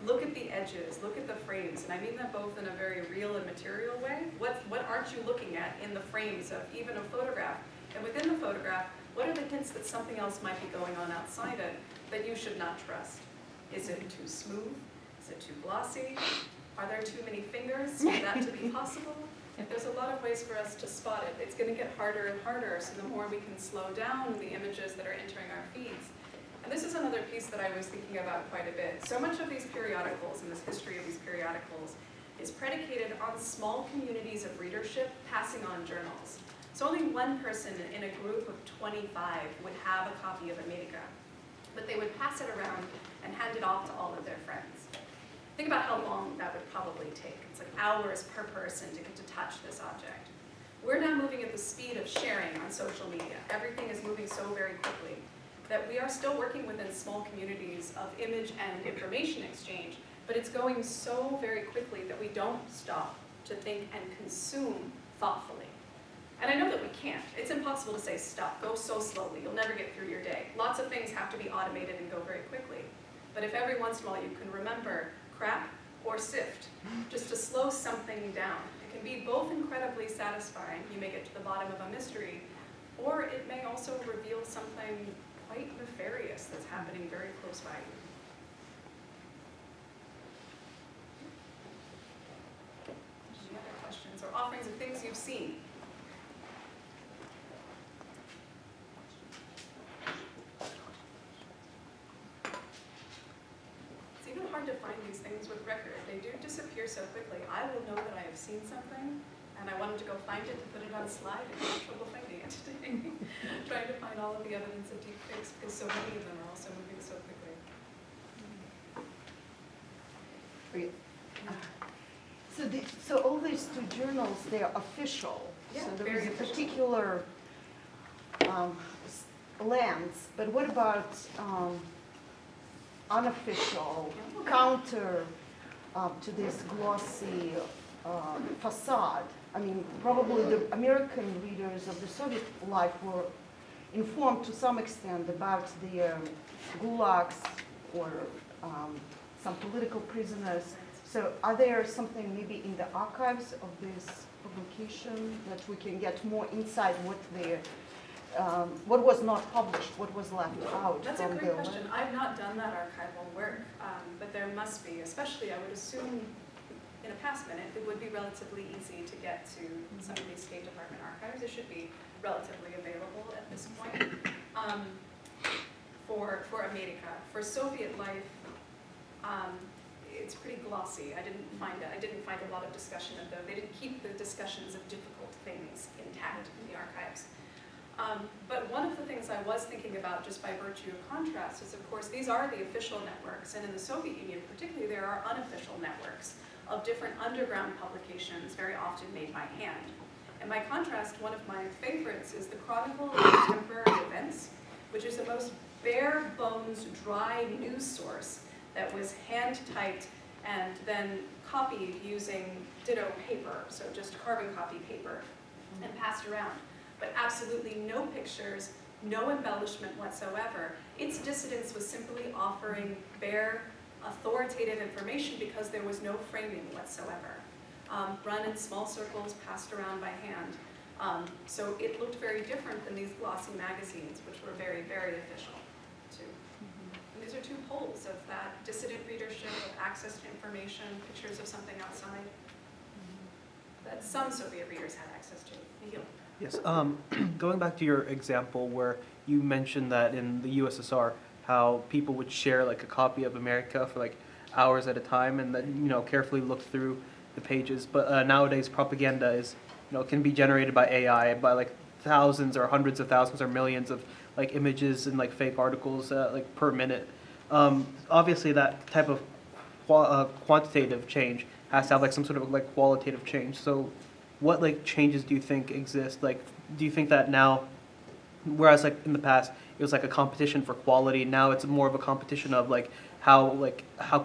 Look at the edges, look at the frames, and I mean that both in a very real and material way. What aren't you looking at in the frames of even a photograph? And within the photograph, what are the hints that something else might be going on outside it that you should not trust? Is it too smooth? Is it too glossy? Are there too many fingers for that to be possible? There's a lot of ways for us to spot it. It's going to get harder and harder, so the more we can slow down the images that are entering our feeds. And this is another piece that I was thinking about quite a bit. So much of these periodicals and this history of these periodicals is predicated on small communities of readership passing on journals. So only one person in a group of 25 would have a copy of America, but they would pass it around and hand it off to all of their friends. Think about how long that would probably take. It's like hours per person to get to touch this object. We're now moving at the speed of sharing on social media. Everything is moving so very quickly that we are still working within small communities of image and information exchange, but it's going so very quickly that we don't stop to think and consume thoughtfully. And I know that we can't. It's impossible to say stop, go so slowly, you'll never get through your day. Lots of things have to be automated and go very quickly. But if every once in a while you can remember CRAAP or SIFT, just to slow something down, it can be both incredibly satisfying, you may get to the bottom of a mystery, or it may also reveal something quite nefarious that's happening very close by you. Any other questions or offerings of things you've seen? It's even hard to find these things with record. They do disappear so quickly. I will know that I have seen something, and I wanted to go find it to put it on a slide, and I had trouble finding it today. Trying to find all of the evidence of deepfakes because so many of them are also moving so quickly. So all these two journals, they are official. Yeah, So there very is a official. particular lens, but what about unofficial, Yeah. counter to this glossy facade. I mean, probably the American readers of the Soviet life were informed to some extent about the gulags or some political prisoners. So are there something maybe in the archives of this publication that we can get more insight what was not published, what was left out? That's a from great the question. I've not done that archival work, but there must be, especially I would assume in a past minute, it would be relatively easy to get to some of these State Department archives. It should be relatively available at this point. For America, for Soviet life, it's pretty glossy. I didn't find a lot of discussion of them. They didn't keep the discussions of difficult things intact in the archives. But one of the things I was thinking about, just by virtue of contrast, is of course these are the official networks, and in the Soviet Union particularly, there are unofficial networks of different underground publications, very often made by hand. And by contrast, one of my favorites is the Chronicle of Contemporary Events, which is the most bare bones, dry news source that was hand-typed and then copied using ditto paper, so just carbon copy paper, and passed around. But absolutely no pictures, no embellishment whatsoever. Its dissidence was simply offering bare, authoritative information because there was no framing whatsoever. Run in small circles, passed around by hand. So it looked very different than these glossy magazines, which were very, very official, too. And these are two poles of that dissident readership, of access to information, pictures of something outside, that some Soviet readers had access to. Neil. Yes, going back to your example where you mentioned that in the USSR, how people would share like a copy of America for like hours at a time and then, carefully look through the pages. But nowadays propaganda is, can be generated by AI, by like thousands or hundreds of thousands or millions of like images and like fake articles like per minute. Obviously that type of quantitative change has to have like some sort of like qualitative change. So what like changes do you think exist? Like, do you think that now, whereas like in the past it was like a competition for quality, now it's more of a competition of like how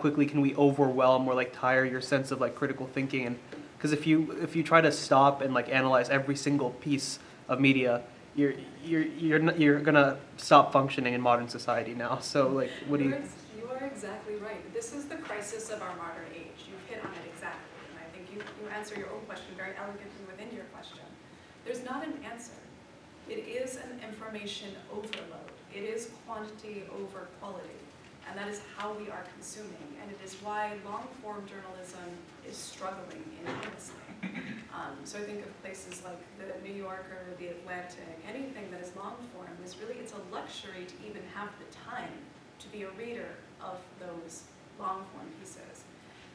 quickly can we overwhelm or like tire your sense of like critical thinking? And because if you try to stop and like analyze every single piece of media, you're gonna stop functioning in modern society now. So like, what do you? You are exactly right. This is the crisis of our modern age. You've hit on it exactly. You answer your own question very elegantly within your question. There's not an answer. It is an information overload. It is quantity over quality. And that is how we are consuming. And it is why long-form journalism is struggling enormously. So I think of places like the New Yorker, the Atlantic, anything that is long-form is really, it's a luxury to even have the time to be a reader of those long-form pieces.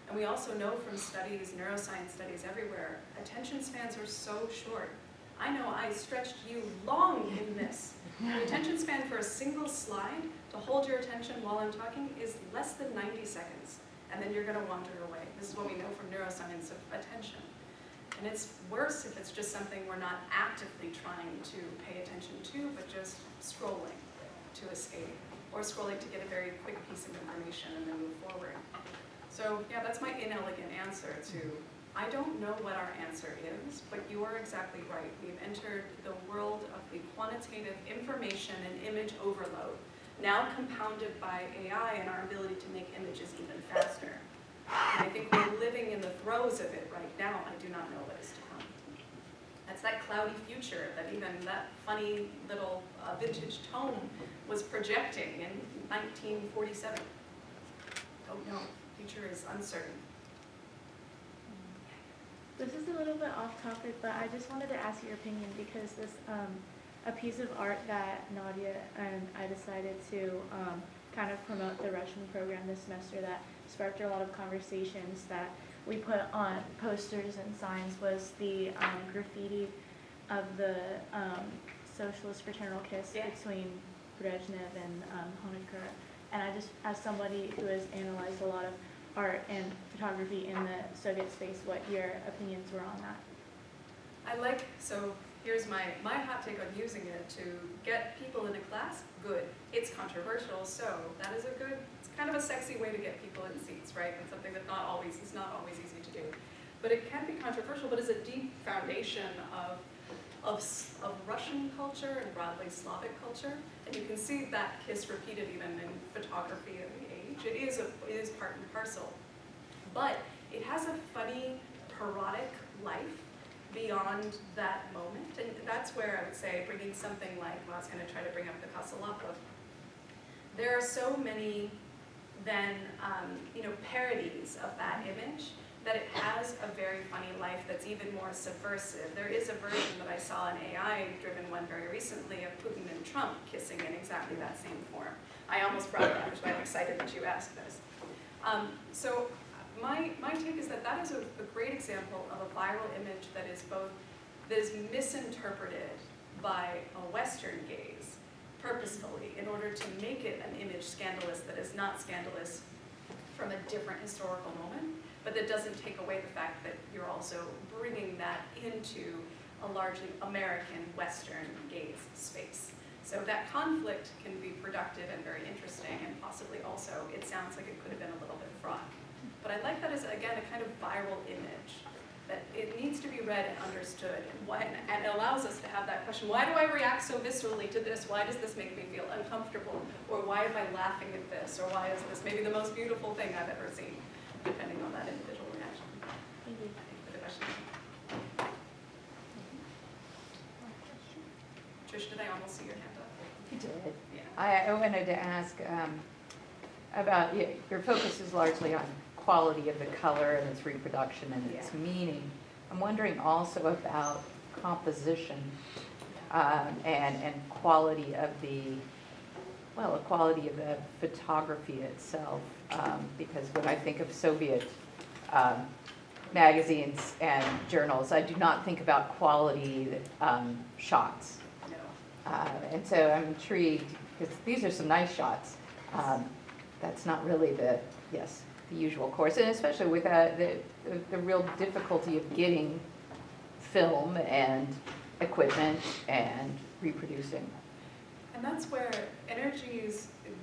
And we also know from studies, neuroscience studies everywhere, attention spans are so short. I know I stretched you long in this. The attention span for a single slide to hold your attention while I'm talking is less than 90 seconds. And then you're going to wander away. This is what we know from neuroscience of attention. And it's worse if it's just something we're not actively trying to pay attention to, but just scrolling to escape, or scrolling to get a very quick piece of information and then move forward. So yeah, that's my inelegant answer to, I don't know what our answer is, but you are exactly right. We've entered the world of the quantitative information and image overload, now compounded by AI and our ability to make images even faster. And I think we're living in the throes of it right now. I do not know what is to come. That's that cloudy future that even that funny little vintage tome was projecting in 1947. Don't know. Future is uncertain. This is a little bit off topic, but I just wanted to ask your opinion because this a piece of art that Nadia and I decided to kind of promote the Russian program this semester that sparked a lot of conversations that we put on posters and signs was the graffiti of the socialist fraternal kiss between Brezhnev and Honecker. And I just, as somebody who has analyzed a lot of art and photography in the Soviet space, what your opinions were on that? So here's my hot take on using it to get people in a class, good. It's controversial, so that is it's kind of of a sexy way to get people in seats, right? And something that is not always easy to do. But it can be controversial, but is a deep foundation of Russian culture and broadly Slavic culture. And you can see that kiss repeated even in photography of the age. It is part and parcel. But it has a funny, parodic life beyond that moment. And that's where I would say bringing something like, well, I was going to try to bring up the Kosolapov. There are so many then, parodies of that image that it has a very funny life that's even more subversive. There is a version that I saw, an AI-driven one very recently, of Putin and Trump kissing in exactly that same form. I almost brought it up, which is why I'm excited that you asked this. So my take is that is a great example of a viral image that is misinterpreted by a Western gaze purposefully in order to make it an image scandalous that is not scandalous from a different historical moment, but that doesn't take away the fact that you're also bringing that into a largely American Western gaze space. So that conflict can be productive and very interesting, and possibly also, it sounds like it could have been a little bit fraught. But I like that as, again, a kind of viral image, that it needs to be read and understood, and it allows us to have that question, why do I react so viscerally to this? Why does this make me feel uncomfortable? Or why am I laughing at this? Or why is this maybe the most beautiful thing I've ever seen? Depending on that individual reaction. Thank you. Thank you for the question. Trish, did I almost see your hand up? You did. Yeah. I wanted to ask about, your focus is largely on quality of the color and its reproduction and its meaning. I'm wondering also about composition and quality of the photography itself. Because when I think of Soviet magazines and journals, I do not think about quality shots. No. And so I'm intrigued, because these are some nice shots. That's not really the usual course, and especially with the real difficulty of getting film and equipment and reproducing. And that's where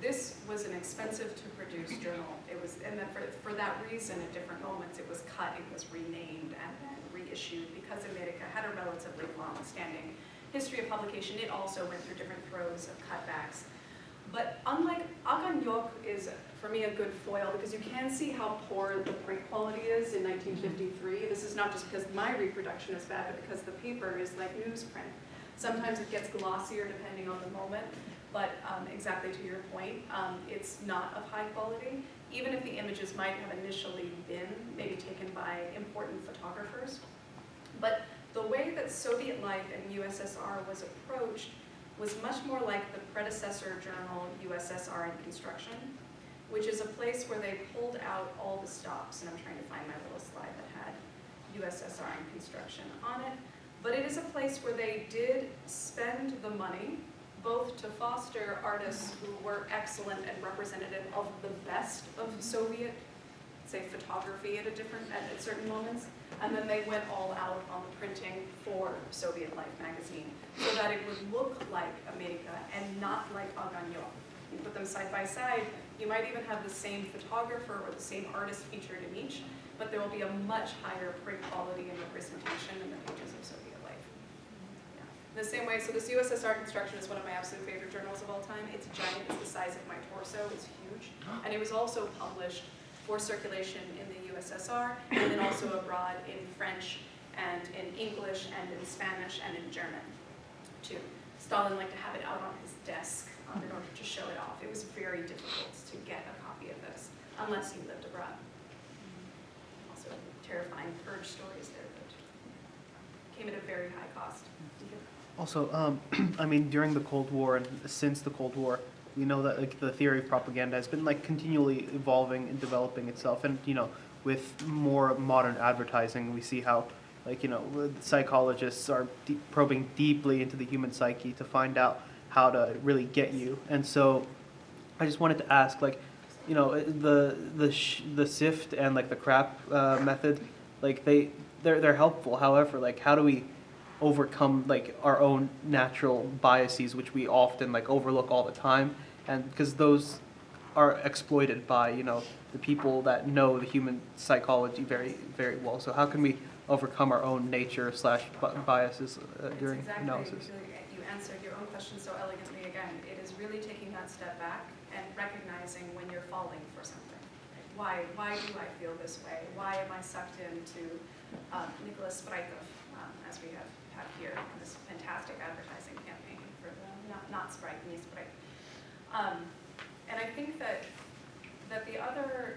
this was an expensive to produce journal. It was, and then for that reason, at different moments, it was cut, it was renamed, and then reissued, because America had a relatively long-standing history of publication. It also went through different throes of cutbacks. But unlike Oganyok is, for me, a good foil, because you can see how poor the print quality is in 1953. This is not just because my reproduction is bad, but because the paper is like newsprint. Sometimes it gets glossier depending on the moment, but exactly to your point, it's not of high quality, even if the images might have initially been maybe taken by important photographers. But the way that Soviet life in USSR was approached was much more like the predecessor journal USSR in Construction, which is a place where they pulled out all the stops, and I'm trying to find my little slide that had USSR in Construction on it. But it is a place where they did spend the money, both to foster artists who were excellent and representative of the best of Soviet, say, photography at certain moments, and then they went all out on the printing for Soviet Life magazine, so that it would look like America and not like Oganyok. You put them side by side, you might even have the same photographer or the same artist featured in each, but there will be a much higher print quality and representation in the pages of Soviet Life. Yeah. The same way, so this USSR Construction is one of my absolute favorite journals of all time. It's giant, it's the size of my torso, it's huge. And it was also published for circulation in the USSR, and then also abroad in French, and in English, and in Spanish, and in German, too. Stalin liked to have it out on his desk in order to show it off. It was very difficult to get a copy of this, unless you lived abroad. Also, terrifying purge stories there that came at a very high cost. Also, I mean, during the Cold War and since the Cold War, we know that like the theory of propaganda has been like continually evolving and developing itself, and with more modern advertising, we see how psychologists are probing deeply into the human psyche to find out how to really get you. And so, I just wanted to ask, the sift and like the crap method, like they're helpful. However, how do we overcome our own natural biases, which we often overlook all the time, and because those are exploited by, the people that know the human psychology very, very well. So how can we overcome our own nature / biases during analysis? You answered your own question so elegantly again. It is really taking that step back and recognizing when you're falling for something. Right? Why do I feel this way? Why am I sucked into Nicholas Spreikov, as we have here, this fantastic advertising campaign for the not Sprite, me Sprite. And I think that the other,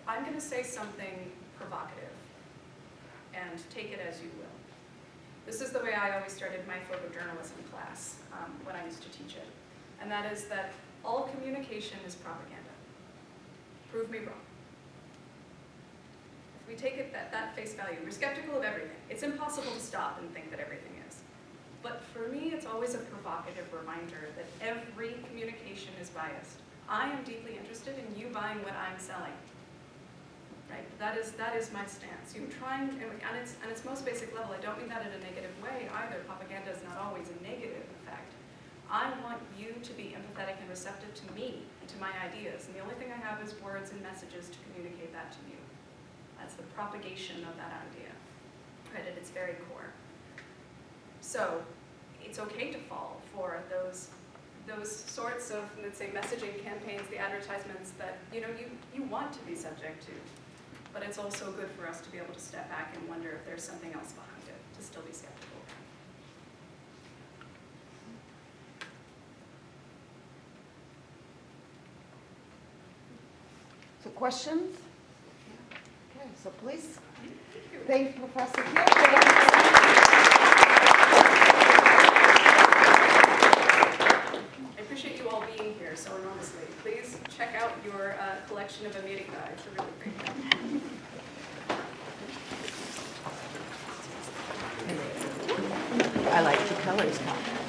I'm going to say something provocative, and take it as you will. This is the way I always started my photojournalism class when I used to teach it, and that is that all communication is propaganda. Prove me wrong. If we take it at that face value, we're skeptical of everything. It's impossible to stop and think that everything is. But for me, it's always a provocative reminder that every communication is biased. I am deeply interested in you buying what I'm selling. Right? That is my stance. You're trying, and its most basic level, I don't mean that in a negative way either. Propaganda is not always a negative effect. I want you to be empathetic and receptive to me and to my ideas. And the only thing I have is words and messages to communicate that to you. That's the propagation of that idea, right, at its very core. So it's okay to fall for those sorts of, let's say, messaging campaigns, the advertisements that you want to be subject to. But it's also good for us to be able to step back and wonder if there's something else behind it, to still be skeptical. So questions? Okay, so please. Thank you. Thank Professor Hill. I appreciate you all being here so enormously. Please check out your collection of America. It's a really great one. I like your colors, Tom.